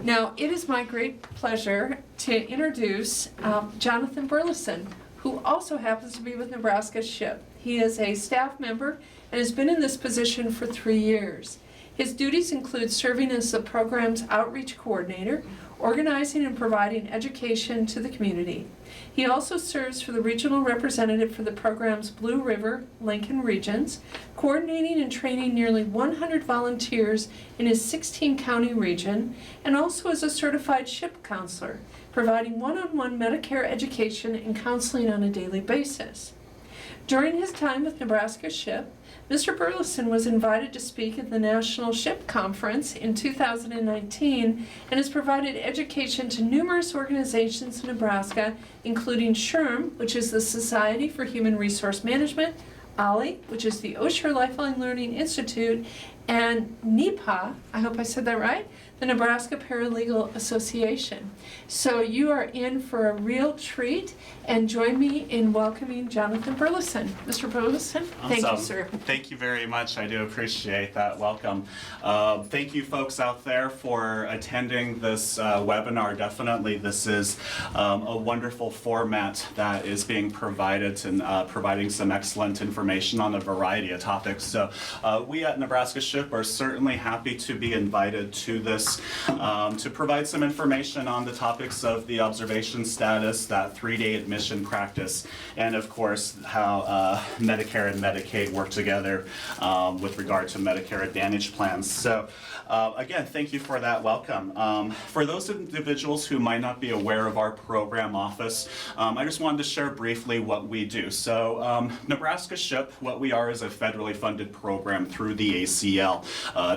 Now, it is my great pleasure to introduce Jonathan Burlison, who also happens to be with Nebraska SHIP. He is a staff member and has been in this position for 3 years. His duties include serving as the program's outreach coordinator, organizing and providing education to the community. He also serves for the regional representative for the program's Blue River, Lincoln regions, coordinating and training nearly 100 volunteers in his 16-county region, and also as a certified SHIP counselor, providing one-on-one Medicare education and counseling on a daily basis. During his time with Nebraska SHIP, Mr. Burlison was invited to speak at the National SHIP Conference in 2019 and has provided education to numerous organizations in Nebraska, including SHRM, which is the Society for Human Resource Management, OLLI, which is the Osher Lifelong Learning Institute, and NEPA, I hope I said that right, the Nebraska Paralegal Association. So you are in for a real treat, and join me in welcoming Jonathan Burlison. Mr. Burlison, thank you, sir. Thank you very much. I do appreciate that. Welcome. Thank you folks out there for attending this webinar. Definitely this is a wonderful format that is being provided and providing some excellent information on a variety of topics. So we at Nebraska SHIP are certainly happy to be invited to this to provide some information on the topics of the observation status, that 3-day admission practice, and of course how Medicare and Medicaid work together with regard to Medicare Advantage plans. So again, thank you for that welcome. For those individuals who might not be aware of our program office, I just wanted to share briefly what we do. So Nebraska SHIP, what we are is a federally funded program through the ACL,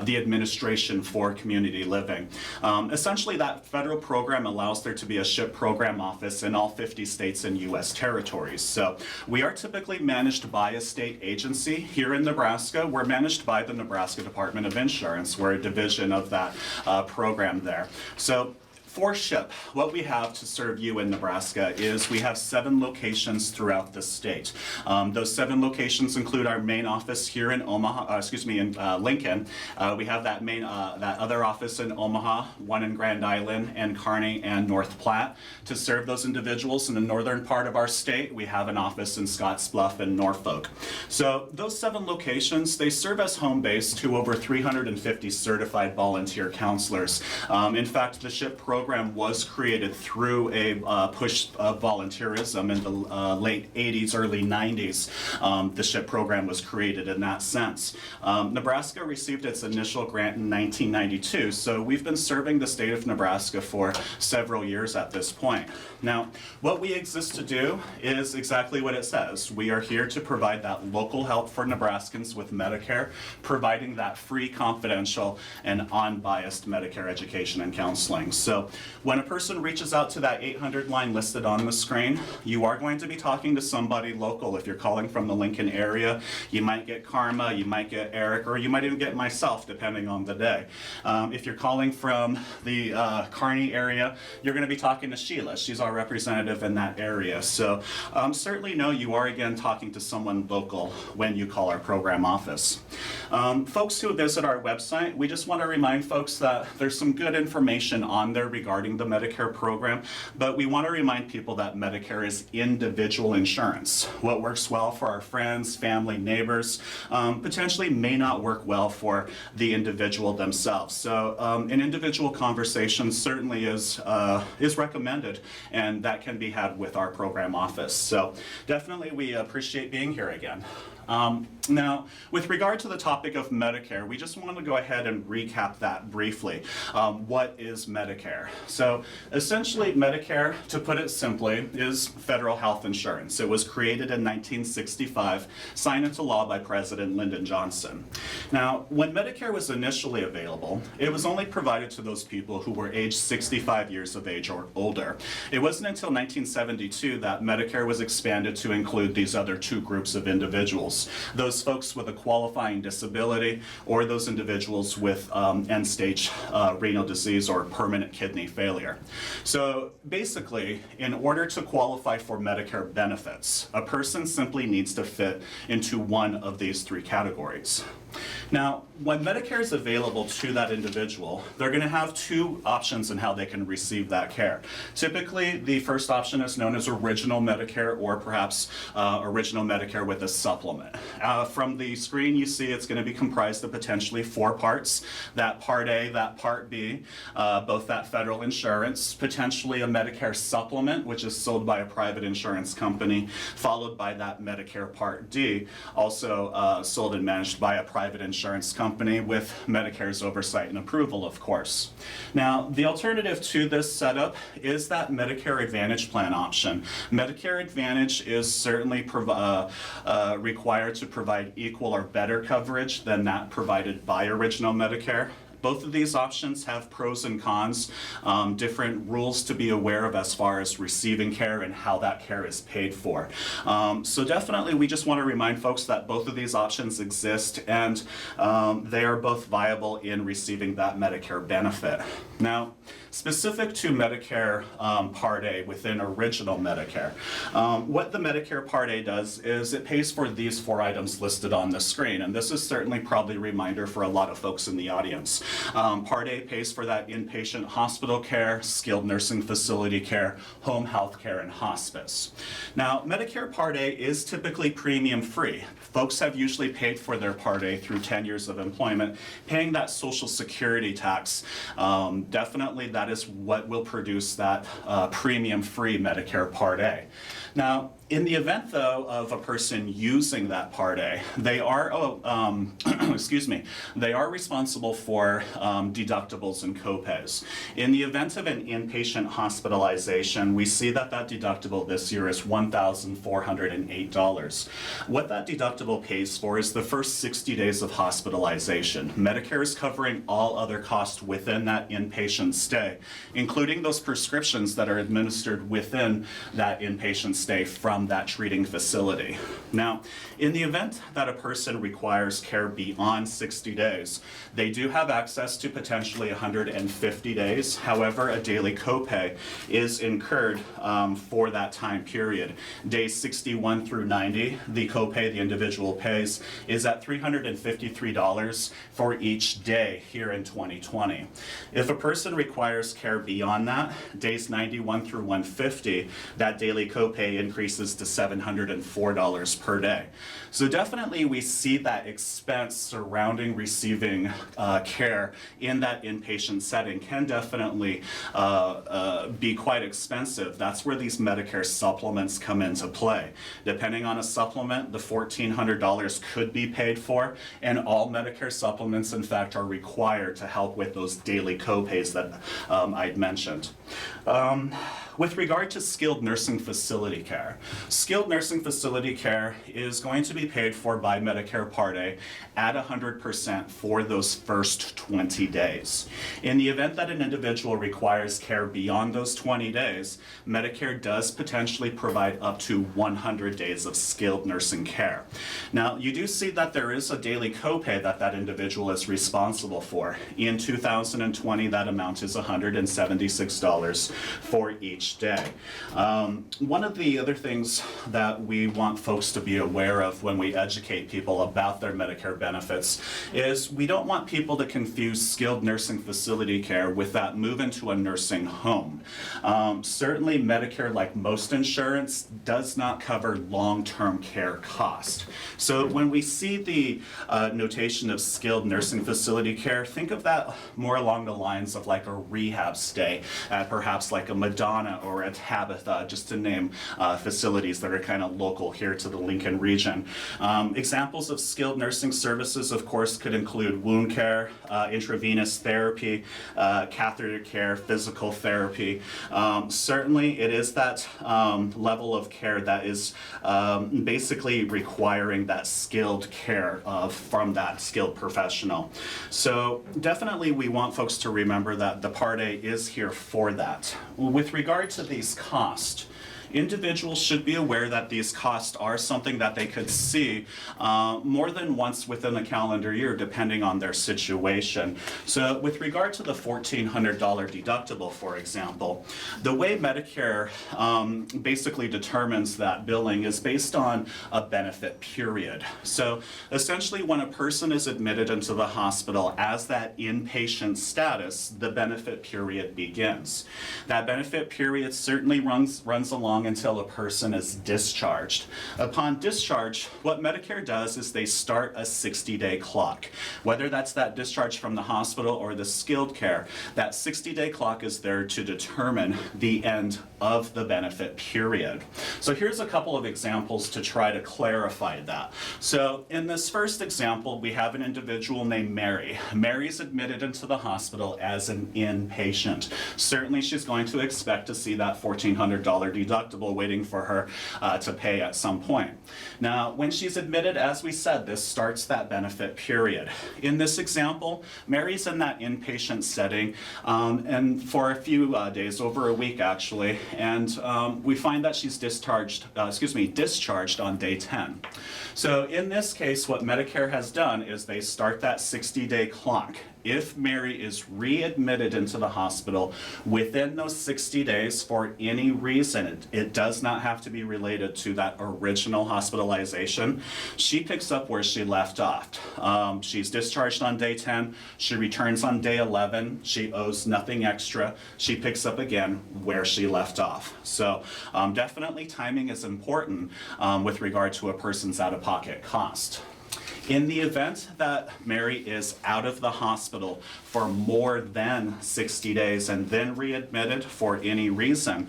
the Administration for Community Living. Essentially, that federal program allows there to be a SHIP program office in all 50 states and U.S. territories. So we are typically managed by a state agency. Here in Nebraska, we're managed by the Nebraska Department of Insurance. We're a division of that program there. So for SHIP, what we have to serve you in Nebraska is we have 7 locations throughout the state. Those 7 locations include our main office here in Lincoln. We have that other office in Omaha, one in Grand Island, and Kearney and North Platte. To serve those individuals in the northern part of our state, we have an office in Scottsbluff and Norfolk. So those 7 locations, they serve as home base to over 350 certified volunteer counselors. In fact, the SHIP program was created through a push of volunteerism in the late 80s, early 90s. The SHIP program was created in that sense. Nebraska received its initial grant in 1992, so we've been serving the state of Nebraska for several years at this point. Now, what we exist to do is exactly what it says. We are here to provide that local help for Nebraskans with Medicare, providing that free, confidential, and unbiased Medicare education and counseling. So when a person reaches out to that 800 line listed on the screen, you are going to be talking to somebody local. If you're calling from the Lincoln area, you might get Karma, you might get Eric, or you might even get myself, depending on the day. If you're calling from the Kearney area, you're going to be talking to Sheila. She's our representative in that area. So certainly know you are again talking to someone local when you call our program office. Folks who visit our website, we just want to remind folks that there's some good information on there regarding the Medicare program, but we want to remind people that Medicare is individual insurance. What works well for our friends, family, neighbors, potentially may not work well for the individual themselves. So an individual conversation certainly is recommended, and that can be had with our program office. So definitely we appreciate being here again. Now, with regard to the topic of Medicare, we just want to go ahead and recap that briefly. What is Medicare? So essentially, Medicare, to put it simply, is federal health insurance. It was created in 1965, signed into law by President Lyndon Johnson. Now, when Medicare was initially available, it was only provided to those people who were aged 65 years of age or older. It wasn't until 1972 that Medicare was expanded to include these other 2 groups of individuals. Those folks with a qualifying disability, or those individuals with end-stage renal disease or permanent kidney failure. So basically, in order to qualify for Medicare benefits, a person simply needs to fit into one of these 3 categories. Now, when Medicare is available to that individual, they're going to have two options in how they can receive that care. Typically, the first option is known as original Medicare, or perhaps original Medicare with a supplement. From the screen, you see it's going to be comprised of potentially 4 parts: that Part A, that Part B, both that federal insurance, potentially a Medicare supplement, which is sold by a private insurance company, followed by that Medicare Part D, also sold and managed by a private insurance company with Medicare's oversight and approval, of course. Now, the alternative to this setup is that Medicare Advantage plan option. Medicare Advantage is certainly required to provide equal or better coverage than that provided by original Medicare. Both of these options have pros and cons, different rules to be aware of as far as receiving care and how that care is paid for. So definitely we just want to remind folks that both of these options exist, and they are both viable in receiving that Medicare benefit. Now, specific to Medicare Part A within original Medicare, what the Medicare Part A does is it pays for these 4 items listed on the screen, and this is certainly probably a reminder for a lot of folks in the audience. Part A pays for that inpatient hospital care, skilled nursing facility care, home health care, and hospice. Now, Medicare Part A is typically premium free. Folks have usually paid for their Part A through 10 years of employment, paying that Social Security tax. Definitely that is what will produce that premium free Medicare Part A. Now, in the event, though, of a person using that Part A, they are, they are responsible for deductibles and copays. In the event of an inpatient hospitalization, we see that that deductible this year is $1,408. What that deductible pays for is the first 60 days of hospitalization. Medicare is covering all other costs within that inpatient stay, including those prescriptions that are administered within that inpatient stay from that treating facility. Now, in the event that a person requires care beyond 60 days, they do have access to potentially 150 days. However, a daily copay is incurred for that time period. Days 61 through 90, the copay the individual pays is at $353 for each day here in 2020. If a person requires care beyond that, days 91 through 150, that daily copay increases to $704 per day. So definitely we see that expense surrounding receiving care in that inpatient setting can definitely be quite expensive. That's where these Medicare supplements come into play. Depending on a supplement, the $1,400 could be paid for, and all Medicare supplements, in fact, are required to help with those daily copays that I'd mentioned. With regard to skilled nursing facility care, skilled nursing facility care is going to be paid for by Medicare Part A at 100% for those first 20 days. In the event that an individual requires care beyond those 20 days, Medicare does potentially provide up to 100 days of skilled nursing care. Now, you do see that there is a daily copay that that individual is responsible for. In 2020, that amount is $176 for each day. One of the other things that we want folks to be aware of when we educate people about their Medicare benefits is we don't want people to confuse skilled nursing facility care with that move into a nursing home. Certainly Medicare, like most insurance, does not cover long-term care cost. So when we see the notation of skilled nursing facility care, think of that more along the lines of like a rehab stay at perhaps like a Madonna or a Tabitha, just to name facilities that are kind of local here to the Lincoln region. Examples of skilled nursing services, of course, could include wound care, intravenous therapy, catheter care, physical therapy. Certainly, it is that level of care that is basically requiring that skilled care from that skilled professional. So definitely we want folks to remember that the Part A is here for that. With regard to these costs, individuals should be aware that these costs are something that they could see more than once within a calendar year, depending on their situation. So with regard to the $1,400 deductible, for example, the way Medicare basically determines that billing is based on a benefit period. So essentially, when a person is admitted into the hospital as that inpatient status, the benefit period begins. That benefit period certainly runs along until a person is discharged. Upon discharge, what Medicare does is they start a 60-day clock. Whether that's that discharge from the hospital or the skilled care, that 60-day clock is there to determine the end of the benefit period. So here's a couple of examples to try to clarify that. So in this first example, we have an individual named Mary. Mary's admitted into the hospital as an inpatient. Certainly she's going to expect to see that $1,400 deductible waiting for her to pay at some point. Now, when she's admitted, as we said, this starts that benefit period. In this example, Mary's in that inpatient setting and for a few days, over a week actually, and we find that she's discharged on day 10. So in this case, what Medicare has done is they start that 60-day clock. If Mary is readmitted into the hospital within those 60 days for any reason, it does not have to be related to that original hospitalization, she picks up where she left off. She's discharged on day 10, she returns on day 11, she owes nothing extra, she picks up again where she left off. So definitely timing is important with regard to a person's out-of-pocket cost. In the event that Mary is out of the hospital for more than 60 days and then readmitted for any reason,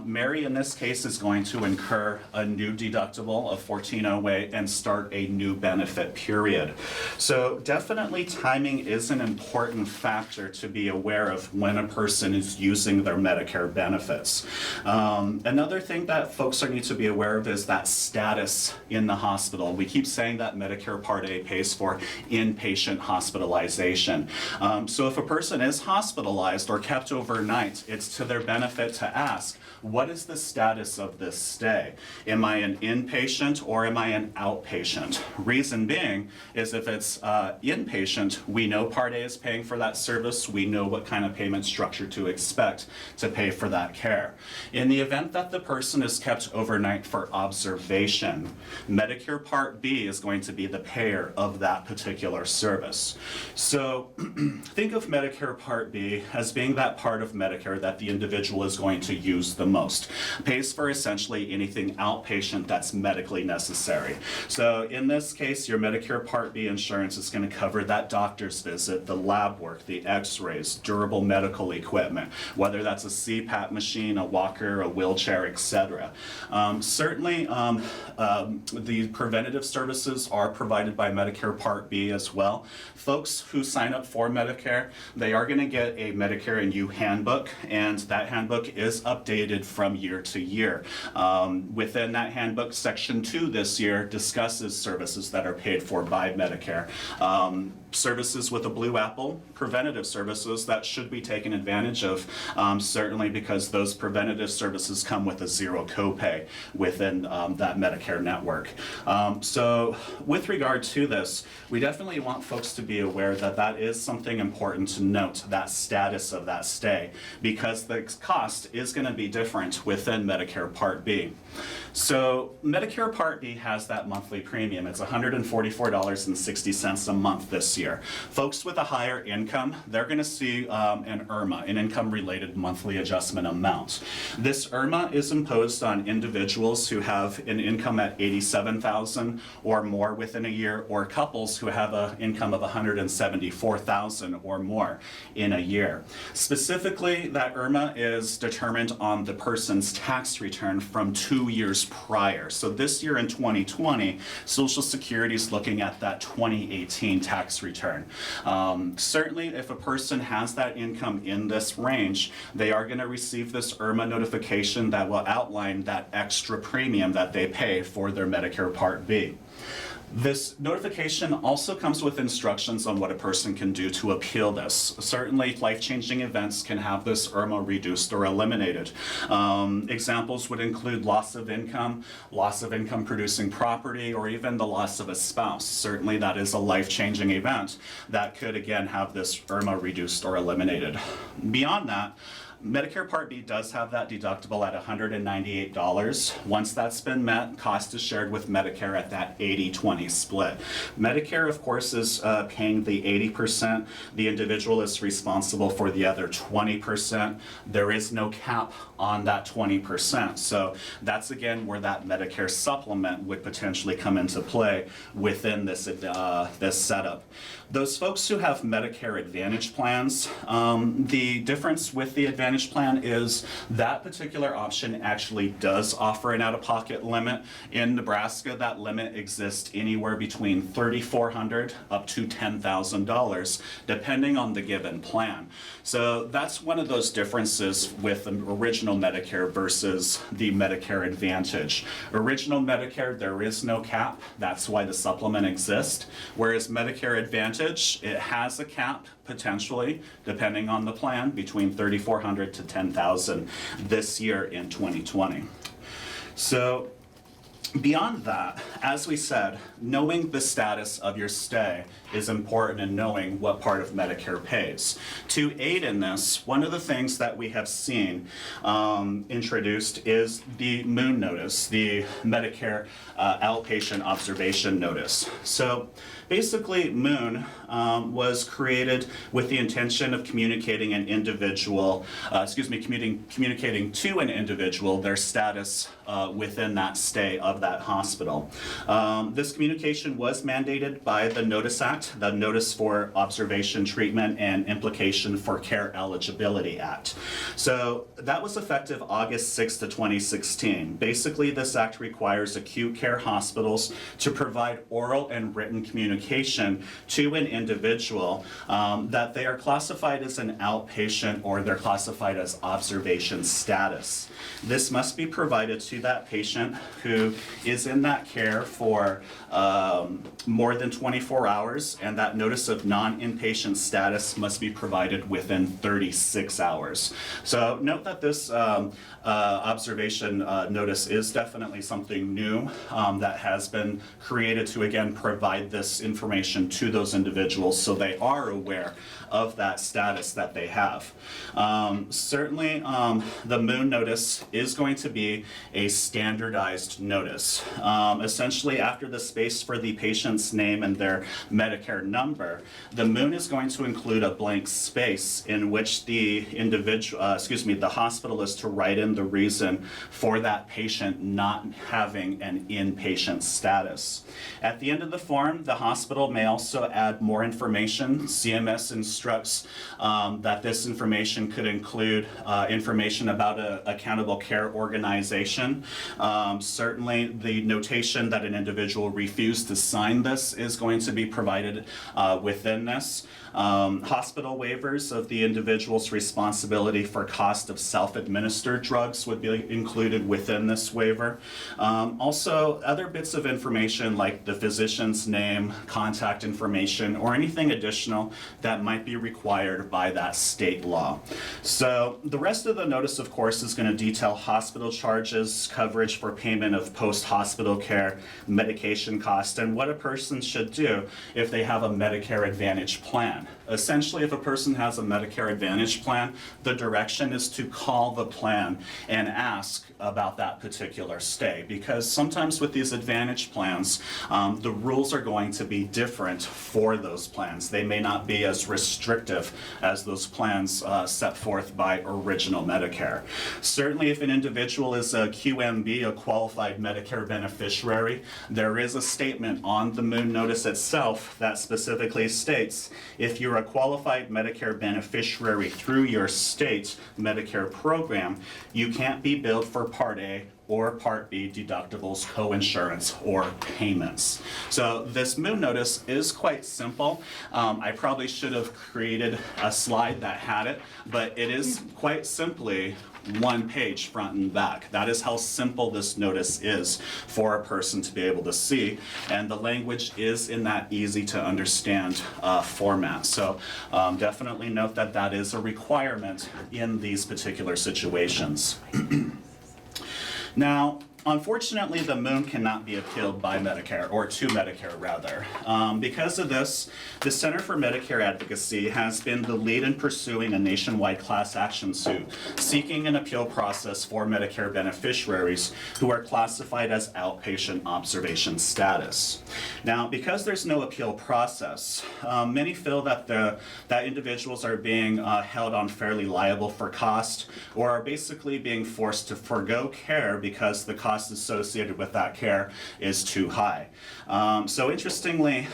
Mary in this case is going to incur a new deductible of $1,408 and start a new benefit period. So definitely timing is an important factor to be aware of when a person is using their Medicare benefits. Another thing that folks need to be aware of is that status in the hospital. We keep saying that Medicare Part A pays for inpatient hospitalization. So if a person is hospitalized or kept overnight, it's to their benefit to ask, what is the status of this stay? Am I an inpatient or am I an outpatient? Reason being is if it's inpatient, we know Part A is paying for that service, we know what kind of payment structure to expect to pay for that care. In the event that the person is kept overnight for observation, Medicare Part B is going to be the payer of that particular service. So think of Medicare Part B as being that part of Medicare that the individual is going to use the most. Pays for essentially anything outpatient that's medically necessary. So in this case, your Medicare Part B insurance is going to cover that doctor's visit, the lab work, the x-rays, durable medical equipment, whether that's a CPAP machine, a walker, a wheelchair, etc. Certainly, the preventative services are provided by Medicare Part B as well. Folks who sign up for Medicare, they are going to get a Medicare and You handbook, and that handbook is updated from year to year. Within that handbook, Section 2 this year discusses services that are paid for by Medicare. Services with a blue apple, preventative services that should be taken advantage of, certainly because those preventative services come with a zero copay within that Medicare network. So with regard to this, we definitely want folks to be aware that that is something important to note, that status of that stay, because the cost is going to be different within Medicare Part B. So Medicare Part B has that monthly premium. It's $144.60 a month this year. Folks with a higher income, they're going to see an IRMA, an income-related monthly adjustment amount. This IRMA is imposed on individuals who have an income at $87,000 or more within a year, or couples who have an income of $174,000 or more in a year. Specifically, that IRMA is determined on the person's tax return from 2 years prior. So this year in 2020, Social Security is looking at that 2018 tax return. Certainly, if a person has that income in this range, they are going to receive this IRMA notification that will outline that extra premium that they pay for their Medicare Part B. This notification also comes with instructions on what a person can do to appeal this. Certainly, life-changing events can have this IRMA reduced or eliminated. Examples would include loss of income producing property, or even the loss of a spouse. Certainly, that is a life-changing event that could, again, have this IRMA reduced or eliminated. Beyond that, Medicare Part B does have that deductible at $198. Once that's been met, cost is shared with Medicare at that 80-20 split. Medicare, of course, is paying the 80%. The individual is responsible for the other 20%. There is no cap on that 20%. So that's, again, where that Medicare supplement would potentially come into play within this, this setup. Those folks who have Medicare Advantage plans, the difference with the Advantage plan is that particular option actually does offer an out-of-pocket limit. In Nebraska, that limit exists anywhere between $3,400 up to $10,000, depending on the given plan. So that's one of those differences with the original Medicare versus the Medicare Advantage. Original Medicare, there is no cap. That's why the supplement exists. Whereas Medicare Advantage, it has a cap, potentially, depending on the plan, between $3,400 to $10,000 this year in 2020. So beyond that, as we said, knowing the status of your stay is important in knowing what part of Medicare pays. To aid in this, one of the things that we have seen introduced is the MOON notice, the Medicare Outpatient Observation Notice. So basically, MOON was created with the intention of communicating an individual, communicating to an individual their status within that stay of that hospital. This communication was mandated by the Notice Act, the Notice for Observation, Treatment, and Implication for Care Eligibility Act. So that was effective August 6th to 2016. Basically, this act requires acute care hospitals to provide oral and written communication to an individual that they are classified as an outpatient or they're classified as observation status. This must be provided to that patient who is in that care for more than 24 hours, and that notice of non-inpatient status must be provided within 36 hours. So note that this observation notice is definitely something new that has been created to, again, provide this information to those individuals so they are aware of that status that they have. Certainly, the MOON notice is going to be a standardized notice. Essentially, after the space for the patient's name and their Medicare number, the MOON is going to include a blank space in which the the hospital is to write in the reason for that patient not having an inpatient status. At the end of the form, the hospital may also add more information. CMS instructs that this information could include information about an accountable care organization. Certainly, the notation that an individual refused to sign this is going to be provided within this. Hospital waivers of the individual's responsibility for cost of self-administered drugs would be included within this waiver. Also, other bits of information like the physician's name, contact information, or anything additional that might be required by that state law. So the rest of the notice, of course, is going to detail hospital charges, coverage for payment of post-hospital care, medication costs, and what a person should do if they have a Medicare Advantage plan. Essentially, if a person has a Medicare Advantage plan, the direction is to call the plan and ask about that particular stay, because sometimes with these Advantage plans, the rules are going to be different for those plans. They may not be as restrictive as those plans set forth by original Medicare. Certainly, if an individual is a QMB, a qualified Medicare beneficiary, there is a statement on the MOON notice itself that specifically states if you're a qualified Medicare beneficiary through your state Medicare program, you can't be billed for Part A or Part B deductibles, coinsurance, or payments. So this moon notice is quite simple. I probably should have created a slide that had it, but it is quite simply one page front and back. That is how simple this notice is for a person to be able to see, and the language is in that easy to understand format. So definitely note that that is a requirement in these particular situations. Now, unfortunately, the moon cannot be appealed by Medicare, or to Medicare rather. Because of this, the Center for Medicare Advocacy has been the lead in pursuing a nationwide class action suit, seeking an appeal process for Medicare beneficiaries who are classified as outpatient observation status. Now, because there's no appeal process, many feel that that individuals are being held unfairly liable for cost, or are basically being forced to forego care because the cost associated with that care is too high. So interestingly,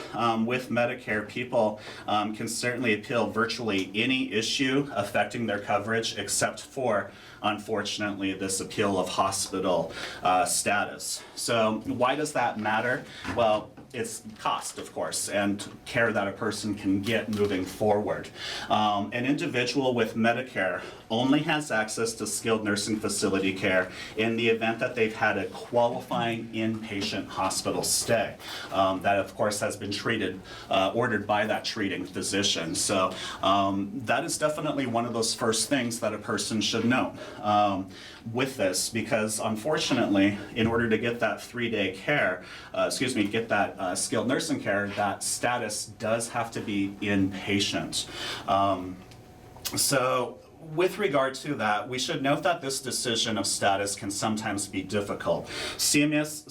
with Medicare, people can certainly appeal virtually any issue affecting their coverage except for, unfortunately, this appeal of hospital status. So why does that matter? Well, it's cost, of course, and care that a person can get moving forward. An individual with Medicare only has access to skilled nursing facility care in the event that they've had a qualifying inpatient hospital stay. That, of course, has been ordered by that treating physician. So that is definitely one of those first things that a person should know with this, because unfortunately, in order to get that 3-day care, get that skilled nursing care, that status does have to be inpatient. So with regard to that, we should note that this decision of status can sometimes be difficult. CMS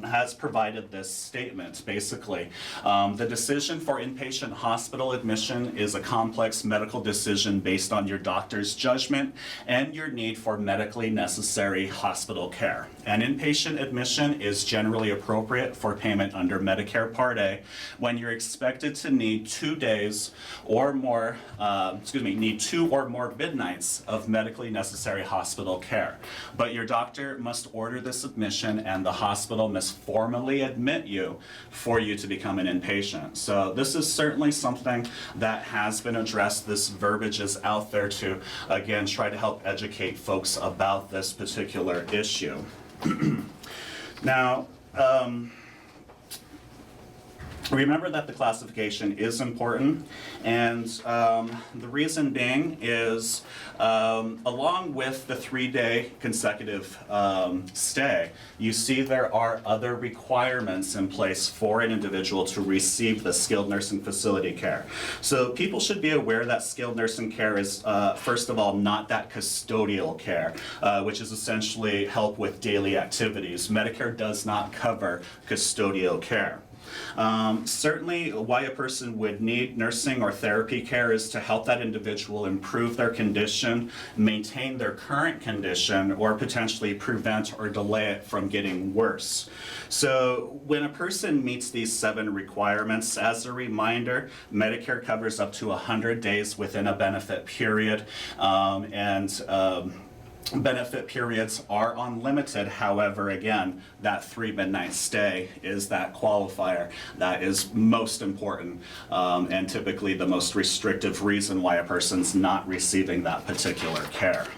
has provided this statement, basically. The decision for inpatient hospital admission is a complex medical decision based on your doctor's judgment and your need for medically necessary hospital care. An inpatient admission is generally appropriate for payment under Medicare Part A when you're expected to need 2 days or more, need 2 or more midnights of medically necessary hospital care. But your doctor must order this admission, and the hospital must formally admit you for you to become an inpatient. So this is certainly something that has been addressed. This verbiage is out there to, again, try to help educate folks about this particular issue. Now, remember that the classification is important, and the reason being is along with the 3-day consecutive stay, you see there are other requirements in place for an individual to receive the skilled nursing facility care. So people should be aware that skilled nursing care is, first of all, not that custodial care, which is essentially help with daily activities. Medicare does not cover custodial care. Certainly, why a person would need nursing or therapy care is to help that individual improve their condition, maintain their current condition, or potentially prevent or delay it from getting worse. So when a person meets these 7 requirements, as a reminder, Medicare covers up to 100 days within a benefit period, benefit periods are unlimited. However, again, that 3 midnight stay is that qualifier that is most important, and typically the most restrictive reason why a person's not receiving that particular care.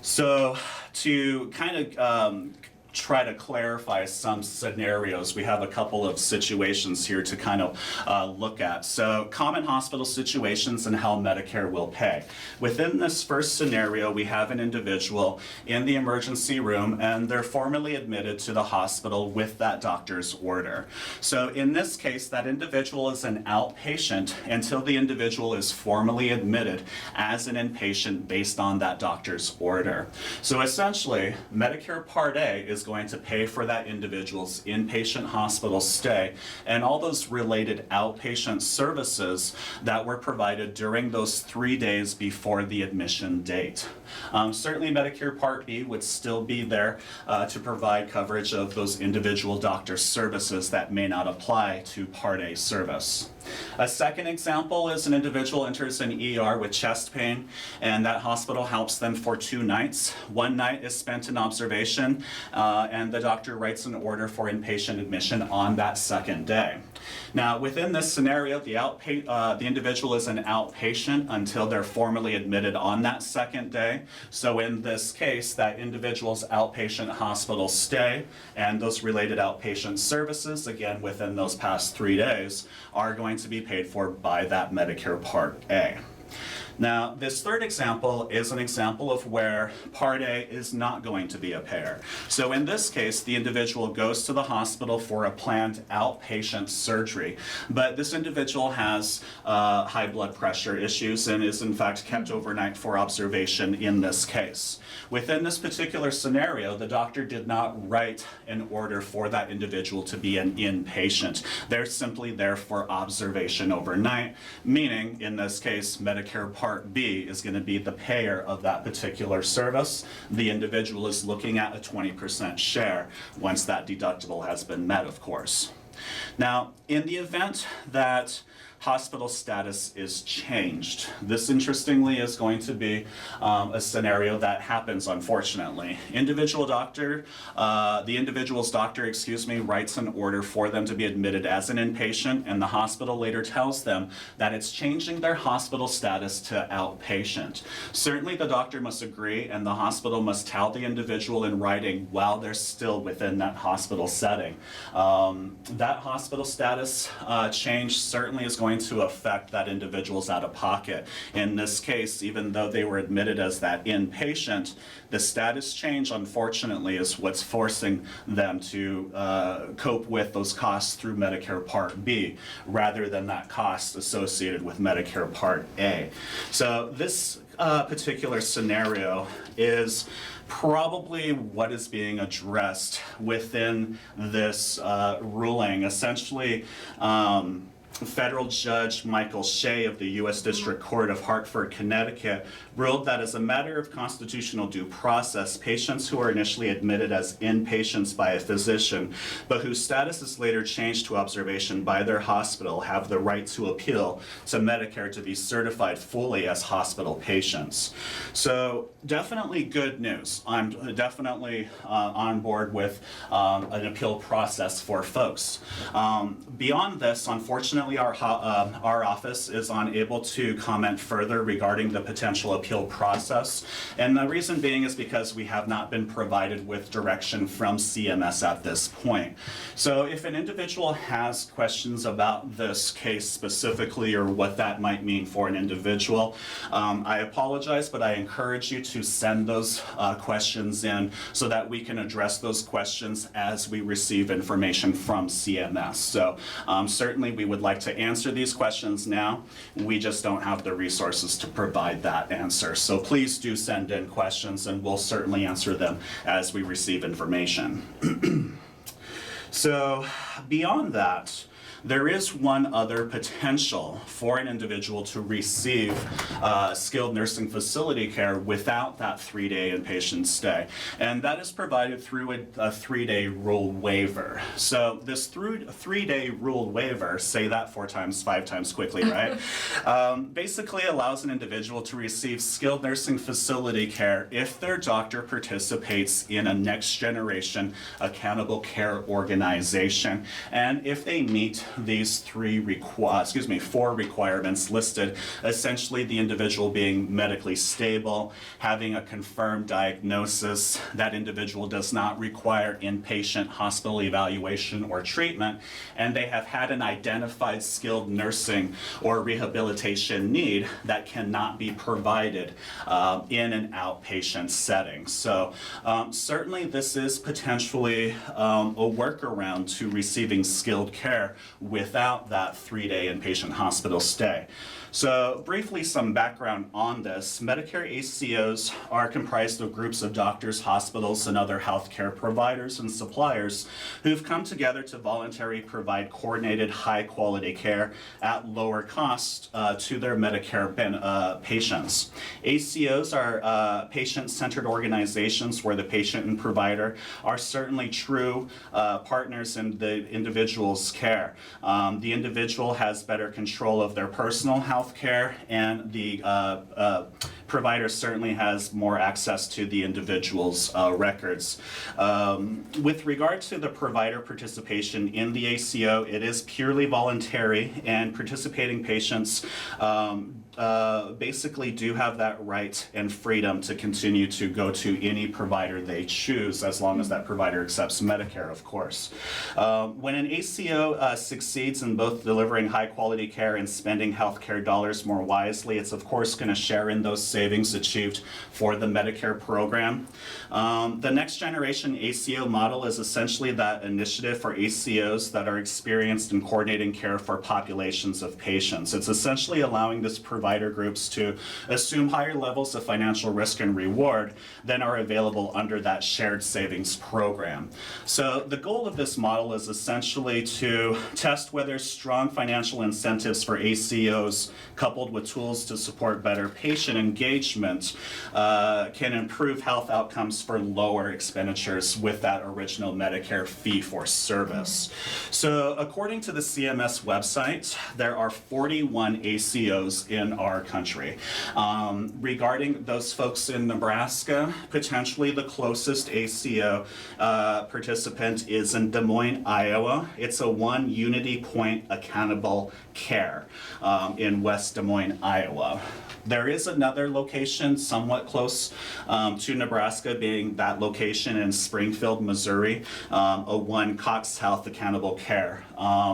So to kind of try to clarify some scenarios, we have a couple of situations here to kind of look at. So common hospital situations and how Medicare will pay. Within this first scenario, we have an individual in the emergency room, and they're formally admitted to the hospital with that doctor's order. So in this case, that individual is an outpatient until the individual is formally admitted as an inpatient based on that doctor's order. So essentially, Medicare Part A is going to pay for that individual's inpatient hospital stay and all those related outpatient services that were provided during those 3 days before the admission date. Certainly Medicare Part B would still be there to provide coverage of those individual doctor services that may not apply to Part A service. A second example is an individual enters an ER with chest pain, and that hospital helps them for 2 nights. 1 night is spent in observation, and the doctor writes an order for inpatient admission on that 2nd day. Now, within this scenario, the individual is an outpatient until they're formally admitted on that 2nd day. So in this case, that individual's outpatient hospital stay and those related outpatient services, again, within those past 3 days, are going to be paid for by that Medicare Part A. Now, this third example is an example of where Part A is not going to be a payer. So in this case, the individual goes to the hospital for a planned outpatient surgery, but this individual has high blood pressure issues and is in fact kept overnight for observation in this case. Within this particular scenario, the doctor did not write an order for that individual to be an inpatient. They're simply there for observation overnight, meaning in this case, Medicare Part B is going to be the payer of that particular service. The individual is looking at a 20% share once that deductible has been met, of course. Now, in the event that hospital status is changed. This, interestingly, is going to be a scenario that happens, unfortunately. The individual's doctor, writes an order for them to be admitted as an inpatient, and the hospital later tells them that it's changing their hospital status to outpatient. Certainly, the doctor must agree, and the hospital must tell the individual in writing while they're still within that hospital setting. That hospital status change certainly is going to affect that individual's out-of-pocket. In this case, even though they were admitted as that inpatient, the status change, unfortunately, is what's forcing them to cope with those costs through Medicare Part B, rather than that cost associated with Medicare Part A. So this particular scenario is probably what is being addressed within this ruling. Essentially, Federal Judge Michael Shea of the U.S. District Court of Hartford, Connecticut, ruled that as a matter of constitutional due process, patients who are initially admitted as inpatients by a physician, but whose status is later changed to observation by their hospital, have the right to appeal to Medicare to be certified fully as hospital patients. So definitely good news. I'm definitely on board with an appeal process for folks. Beyond this, unfortunately, our office is unable to comment further regarding the potential appeal process, and the reason being is because we have not been provided with direction from CMS at this point. So if an individual has questions about this case specifically or what that might mean for an individual, I apologize, but I encourage you to send those questions in so that we can address those questions as we receive information from CMS. So certainly we would like to answer these questions now. We just don't have the resources to provide that answer. So please do send in questions and we'll certainly answer them as we receive information. So beyond that, there is one other potential for an individual to receive skilled nursing facility care without that 3-day inpatient stay, and that is provided through a 3-day rule waiver. So this 3-day rule waiver, say that 4 times, 5 times quickly, right? Basically allows an individual to receive skilled nursing facility care if their doctor participates in a next generation accountable care organization, and if they meet these 4 requirements listed, essentially the individual being medically stable, having a confirmed diagnosis, that individual does not require inpatient hospital evaluation or treatment, and they have had an identified skilled nursing or rehabilitation need that cannot be provided in an outpatient setting. So certainly this is potentially a workaround to receiving skilled care without that 3-day inpatient hospital stay. So briefly, some background on this. Medicare ACOs are comprised of groups of doctors, hospitals, and other healthcare providers and suppliers who've come together to voluntarily provide coordinated, high-quality care at lower cost to their Medicare patients. ACOs are patient-centered organizations where the patient and provider are certainly true partners in the individual's care. The individual has better control of their personal health care, and the provider certainly has more access to the individual's records. With regard to the provider participation in the ACO, it is purely voluntary, and participating patients basically do have that right and freedom to continue to go to any provider they choose, as long as that provider accepts Medicare, of course. When an ACO succeeds in both delivering high quality care and spending healthcare dollars more wisely, it's of course going to share in those savings achieved for the Medicare program. The next generation ACO model is essentially that initiative for ACOs that are experienced in coordinating care for populations of patients. It's essentially allowing this provider groups to assume higher levels of financial risk and reward than are available under that shared savings program. So the goal of this model is essentially to test whether strong financial incentives for ACOs coupled with tools to support better patient engagement can improve health outcomes for lower expenditures with that original Medicare fee for service. So according to the CMS website, there are 41 ACOs in our country. Regarding those folks in Nebraska, potentially the closest ACO participant is in Des Moines, Iowa. It's a one Unity Point Accountable Care in West Des Moines, Iowa. There is another location somewhat close to Nebraska, being that location in Springfield, Missouri, a one Cox Health Accountable Care.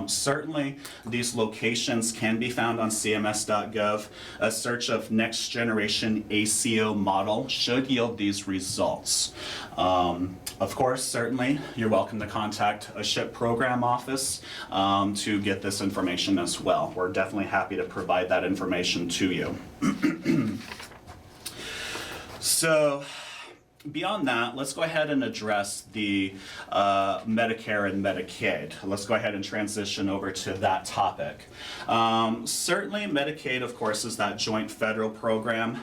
Certainly, these locations can be found on CMS.gov. A search of next generation ACO model should yield these results. Of course, certainly, you're welcome to contact a SHIP program office to get this information as well. We're definitely happy to provide that information to you. So, beyond that, let's go ahead and address the Medicare and Medicaid. Let's go ahead and transition over to that topic. Certainly, Medicaid, of course, is that joint federal program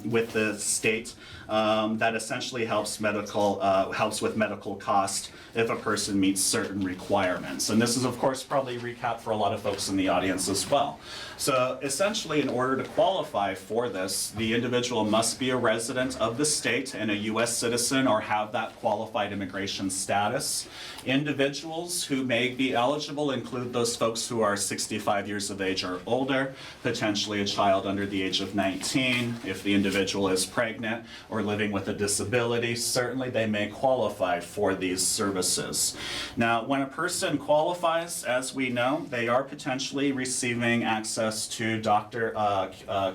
with the state that essentially helps with medical cost if a person meets certain requirements. And this is, of course, probably a recap for a lot of folks in the audience as well. So essentially, in order to qualify for this, the individual must be a resident of the state and a U.S. citizen or have that qualified immigration status. Individuals who may be eligible include those folks who are 65 years of age or older, potentially a child under the age of 19. If the individual is pregnant or living with a disability, certainly they may qualify for these services. Now, when a person qualifies, as we know, they are potentially receiving access to doctor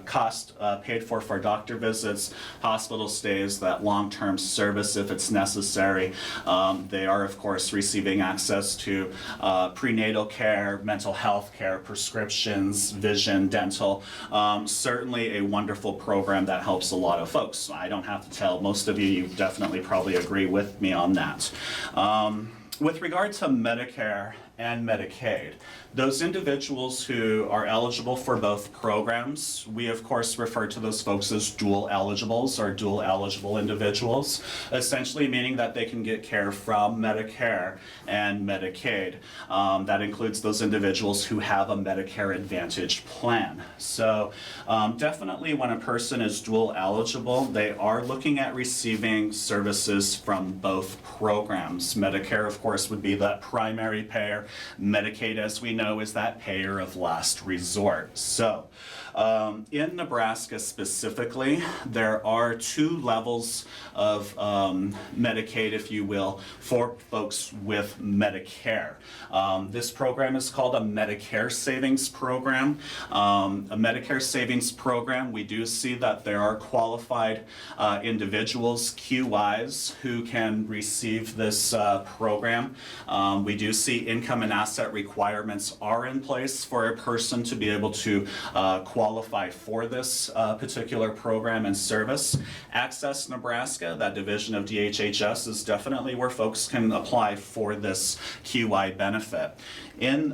cost paid for doctor visits, hospital stays, that long-term service if it's necessary. They are, of course, receiving access to prenatal care, mental health care, prescriptions, vision, dental. Certainly a wonderful program that helps a lot of folks. I don't have to tell most of you definitely probably agree with me on that. With regard to Medicare and Medicaid, those individuals who are eligible for both programs, we of course refer to those folks as dual eligibles or dual eligible individuals, essentially meaning that they can get care from Medicare and Medicaid. That includes those individuals who have a Medicare Advantage plan. So definitely when a person is dual eligible, they are looking at receiving services from both programs. Medicare, of course, would be that primary payer. Medicaid, as we know, is that payer of last resort. So In Nebraska specifically, there are two levels of Medicaid, if you will, for folks with Medicare. This program is called a Medicare Savings Program. A Medicare Savings Program, we do see that there are qualified individuals, QIs, who can receive this program. We do see income and asset requirements are in place for a person to be able to qualify for this particular program and service. Access Nebraska, that division of DHHS, is definitely where folks can apply for this QI benefit. In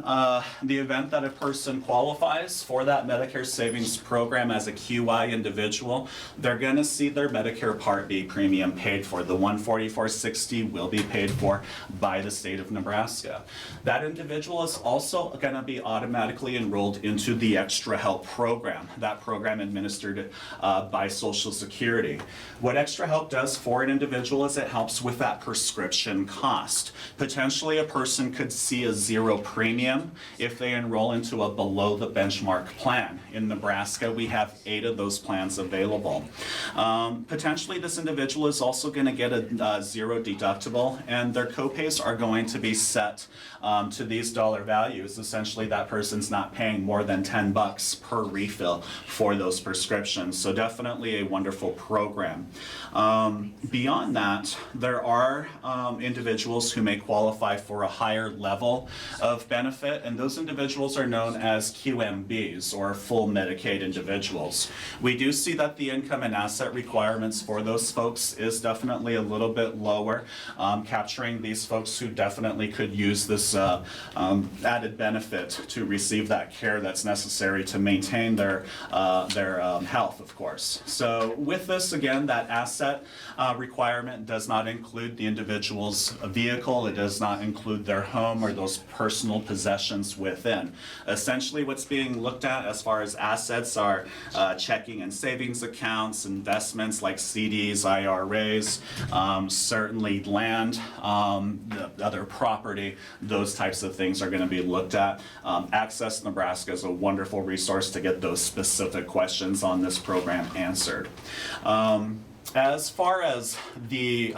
the event that a person qualifies for that Medicare Savings Program as a QI individual, they're going to see their Medicare Part B premium paid for. The $144.60 will be paid for by the state of Nebraska. That individual is also going to be automatically enrolled into the Extra Help program, that program administered by Social Security. What Extra Help does for an individual is it helps with that prescription cost. Potentially a person could see a zero premium if they enroll into a below the benchmark plan. In Nebraska, we have 8 of those plans available. Potentially this individual is also going to get a zero deductible, and their copays are going to be set to these dollar values. Essentially that person's not paying more than $10 per refill for those prescriptions. So definitely a wonderful program. Beyond that, there are individuals who may qualify for a higher level of benefit, and those individuals are known as QMBs, or full Medicaid individuals. We do see that the income and asset requirements for those folks is definitely a little bit lower, capturing these folks who definitely could use this added benefit to receive that care that's necessary to maintain their health, of course. So with this, again, that asset requirement does not include the individual's vehicle. It does not include their home or those personal possessions within. Essentially what's being looked at as far as assets are checking and savings accounts, investments like CDs, IRAs, certainly land, other property, those types of things are going to be looked at. Access Nebraska is a wonderful resource to get those specific questions on this program answered. As far as the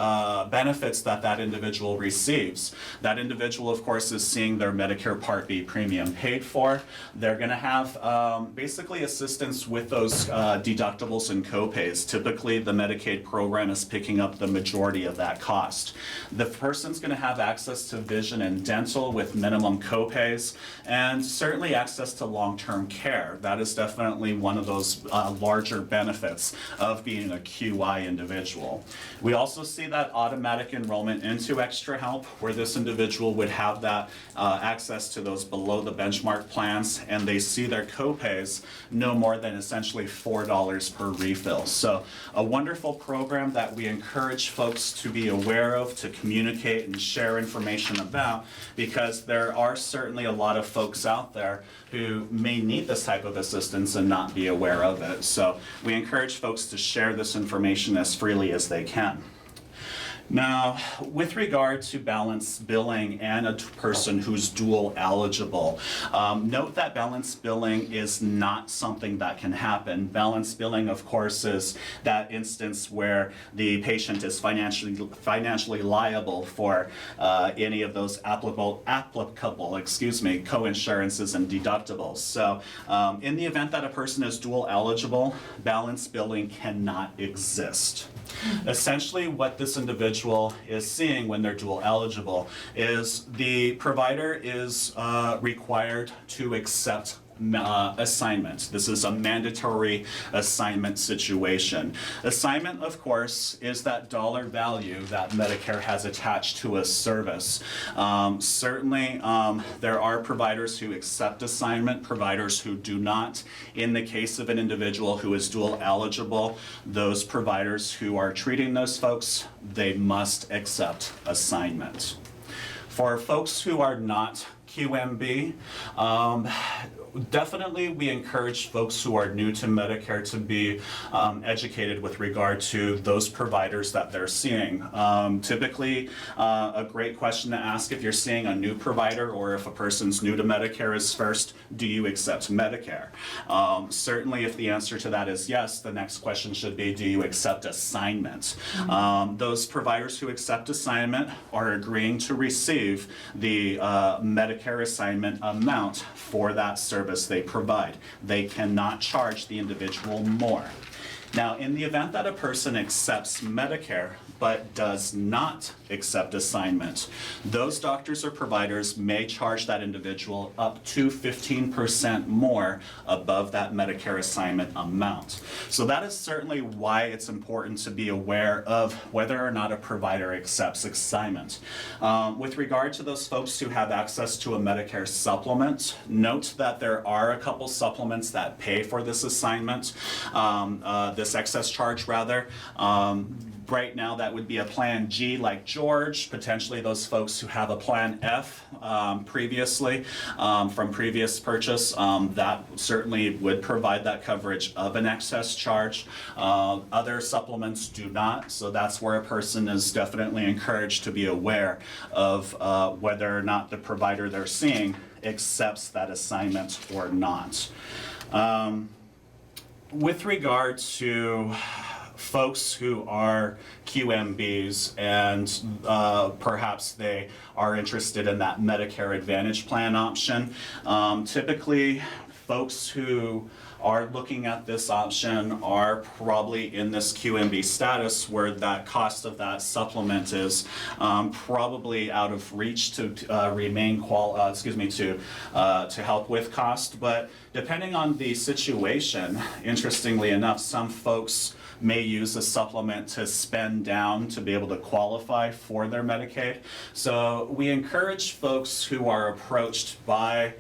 benefits that individual receives, that individual, of course, is seeing their Medicare Part B premium paid for. They're going to have basically assistance with those deductibles and copays. Typically, the Medicaid program is picking up the majority of that cost. The person's going to have access to vision and dental with minimum copays, and certainly access to long-term care. That is definitely one of those larger benefits of being a QI individual. We also see that automatic enrollment into Extra Help, where this individual would have that access to those below the benchmark plans, and they see their copays no more than essentially $4 per refill. So a wonderful program that we encourage folks to be aware of, to communicate and share information about, because there are certainly a lot of folks out there who may need this type of assistance and not be aware of it. So we encourage folks to share this information as freely as they can. Now, with regard to balance billing and a person who's dual eligible, note that balance billing is not something that can happen. Balance billing, of course, is that instance where the patient is financially liable for any of those applicable co-insurances and deductibles. So in the event that a person is dual eligible, balance billing cannot exist. Essentially, what this individual is seeing when they're dual eligible is the provider is required to accept assignment. This is a mandatory assignment situation. Assignment, of course, is that dollar value that Medicare has attached to a service. Certainly, there are providers who accept assignment, providers who do not. In the case of an individual who is dual eligible, those providers who are treating those folks, they must accept assignment. For folks who are not QMB, definitely we encourage folks who are new to Medicare to be educated with regard to those providers that they're seeing. Typically, a great question to ask if you're seeing a new provider or if a person's new to Medicare is first, do you accept Medicare? Certainly if the answer to that is yes, the next question should be, do you accept assignment? Those providers who accept assignment are agreeing to receive the Medicare assignment amount for that service they provide. They cannot charge the individual more. Now, in the event that a person accepts Medicare but does not accept assignment, those doctors or providers may charge that individual up to 15% more above that Medicare assignment amount. So that is certainly why it's important to be aware of whether or not a provider accepts assignment. With regard to those folks who have access to a Medicare supplement, note that there are a couple supplements that pay for this assignment, this excess charge rather. Right now, that would be a Plan G like George, potentially those folks who have a Plan F previously from previous purchase. That certainly would provide that coverage of an excess charge. Other supplements do not, so that's where a person is definitely encouraged to be aware of whether or not the provider they're seeing accepts that assignment or not. With regard to folks who are QMBs and perhaps they are interested in that Medicare Advantage plan option, typically folks who are looking at this option are probably in this QMB status where that cost of that supplement is probably out of reach to to help with cost. But depending on the situation, interestingly enough, some folks may use a supplement to spend down to be able to qualify for their Medicaid. So we encourage folks who are approached by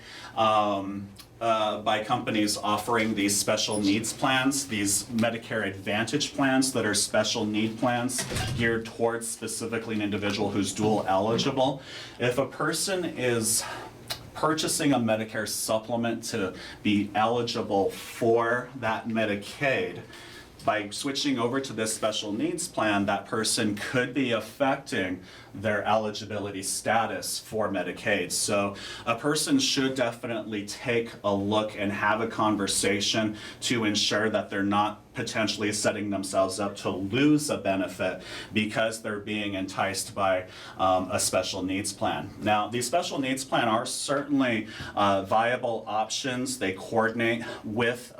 companies offering these special needs plans, these Medicare Advantage plans that are special need plans geared towards specifically an individual who's dual eligible. If a person is purchasing a Medicare supplement to be eligible for that Medicaid, by switching over to this special needs plan, that person could be affecting their eligibility status for Medicaid. So a person should definitely take a look and have a conversation to ensure that they're not potentially setting themselves up to lose a benefit because they're being enticed by a special needs plan. Now, these special needs plan are certainly viable options. They coordinate with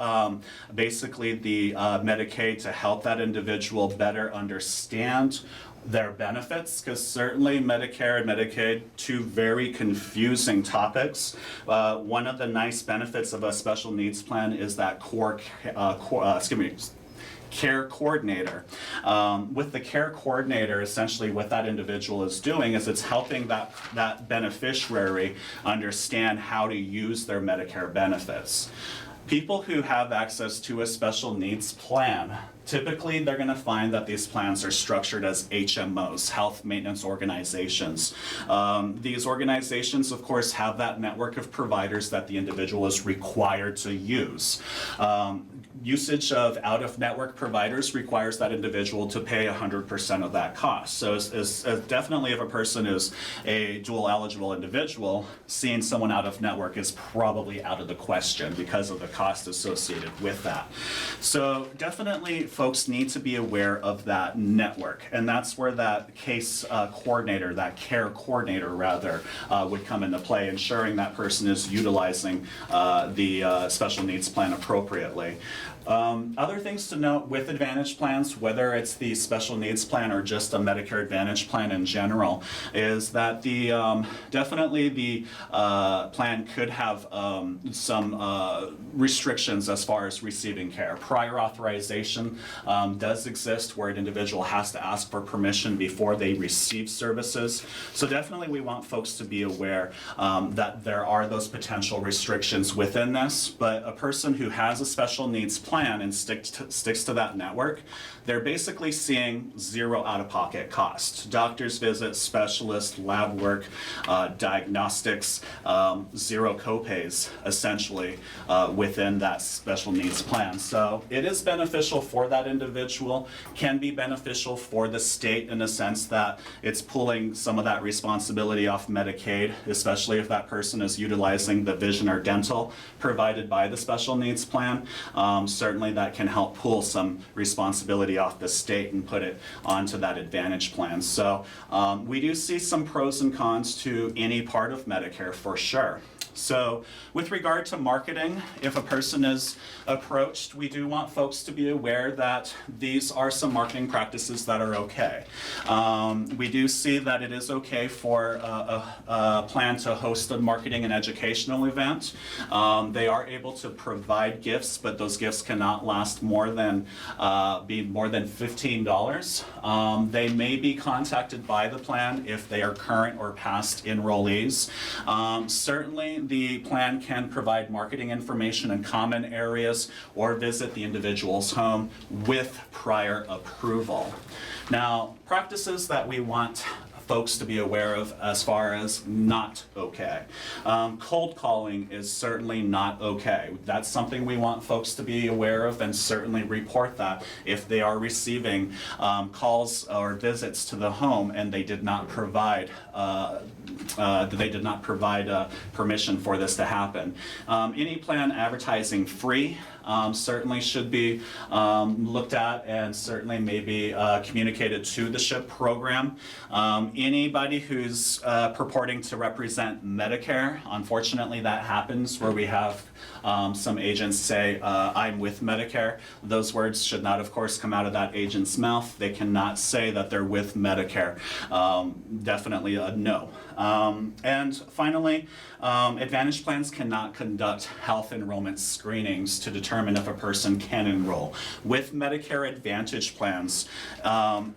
basically the Medicaid to help that individual better understand their benefits, because certainly Medicare and Medicaid, two very confusing topics. One of the nice benefits of a special needs plan is that care coordinator. With the care coordinator, essentially what that individual is doing is it's helping that beneficiary understand how to use their Medicare benefits. People who have access to a special needs plan, typically they're going to find that these plans are structured as HMOs, health maintenance organizations. These organizations, of course, have that network of providers that the individual is required to use. Usage of out-of-network providers requires that individual to pay 100% of that cost. So definitely if a person is a dual eligible individual, seeing someone out-of-network is probably out of the question because of the cost associated with that. So definitely folks need to be aware of that network, and that's where that case coordinator, that care coordinator rather, would come into play, ensuring that person is utilizing the special needs plan appropriately. Other things to note with Advantage plans, whether it's the special needs plan or just a Medicare Advantage plan in general, is that definitely the plan could have some restrictions as far as receiving care. Prior authorization does exist where an individual has to ask for permission before they receive services. So definitely we want folks to be aware that there are those potential restrictions within this, but a person who has a special needs plan plan and sticks to that network, they're basically seeing zero out-of-pocket costs. Doctor's visits, specialists, lab work, diagnostics, zero copays, essentially, within that special needs plan. So it is beneficial for that individual, can be beneficial for the state in the sense that it's pulling some of that responsibility off Medicaid, especially if that person is utilizing the vision or dental provided by the special needs plan. Certainly that can help pull some responsibility off the state and put it onto that Advantage plan. So we do see some pros and cons to any part of Medicare for sure. So with regard to marketing, if a person is approached, we do want folks to be aware that these are some marketing practices that are okay. We do see that it is okay for a plan to host a marketing and educational event. They are able to provide gifts, but those gifts cannot last be more than $15. They may be contacted by the plan if they are current or past enrollees. Certainly, the plan can provide marketing information in common areas or visit the individual's home with prior approval. Now, practices that we want folks to be aware of as far as not okay. Cold calling is certainly not okay. That's something we want folks to be aware of and certainly report that if they are receiving calls or visits to the home and they did not provide permission for this to happen. Any plan advertising free certainly should be looked at and certainly maybe communicated to the SHIP program. Anybody who's purporting to represent Medicare, unfortunately that happens where we have some agents say, I'm with Medicare. Those words should not, of course, come out of that agent's mouth. They cannot say that they're with Medicare. Definitely a no. And finally, Advantage plans cannot conduct health enrollment screenings to determine if a person can enroll. With Medicare Advantage plans,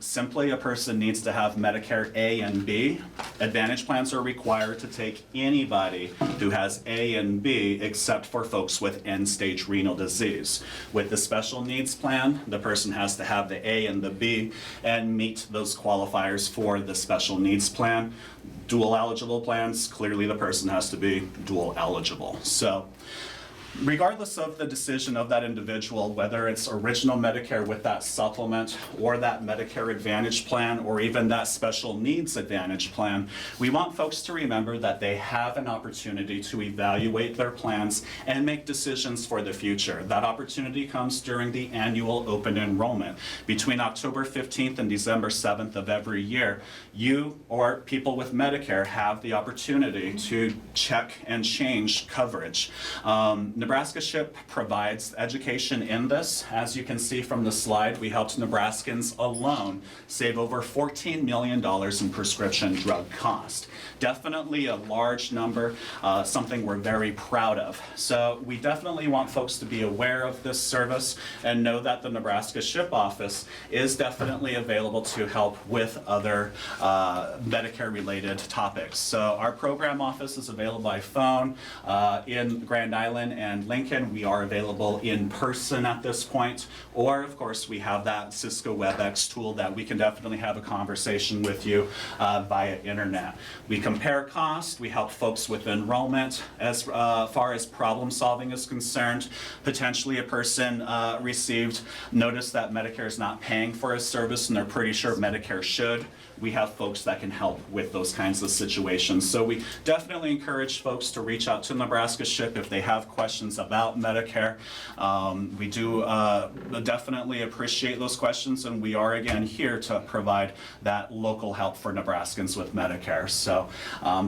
simply a person needs to have Medicare A and B. Advantage plans are required to take anybody who has A and B except for folks with end-stage renal disease. With the special needs plan, the person has to have the A and the B and meet those qualifiers for the special needs plan. Dual eligible plans, clearly the person has to be dual eligible. So regardless of the decision of that individual, whether it's original Medicare with that supplement or that Medicare Advantage plan or even that special needs Advantage plan, we want folks to remember that they have an opportunity to evaluate their plans and make decisions for the future. That opportunity comes during the annual open enrollment. Between October 15th and December 7th of every year, you or people with Medicare have the opportunity to check and change coverage. Nebraska SHIP provides education in this. As you can see from the slide, we helped Nebraskans alone save over $14 million in prescription drug cost. Definitely a large number, something we're very proud of. So we definitely want folks to be aware of this service and know that the Nebraska SHIP office is definitely available to help with other Medicare-related topics. So our program office is available by phone in Grand Island and Lincoln. We are available in person at this point, or of course we have that Cisco WebEx tool that we can definitely have a conversation with you via internet. We compare cost, we help folks with enrollment as far as problem solving is concerned. Potentially a person received notice that Medicare is not paying for a service and they're pretty sure Medicare should. We have folks that can help with those kinds of situations. So we definitely encourage folks to reach out to Nebraska SHIP if they have questions about Medicare. We do definitely appreciate those questions, and we are again here to provide that local help for Nebraskans with Medicare. So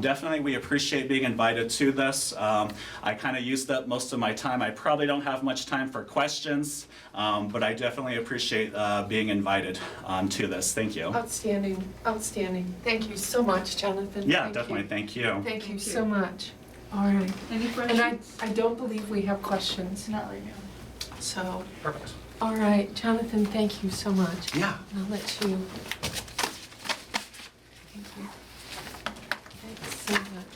definitely we appreciate being invited to this. I kind of used up most of my time. I probably don't have much time for questions, but I definitely appreciate being invited to this. Thank you. Outstanding, outstanding. Thank you so much, Jonathan. Yeah, definitely. Thank you. Thank you so much. All right. Any questions? And I don't believe we have questions. Not right now. So, Perfect. all right, Jonathan, thank you so much. Yeah. I'll let you. Thank you. Thanks so much.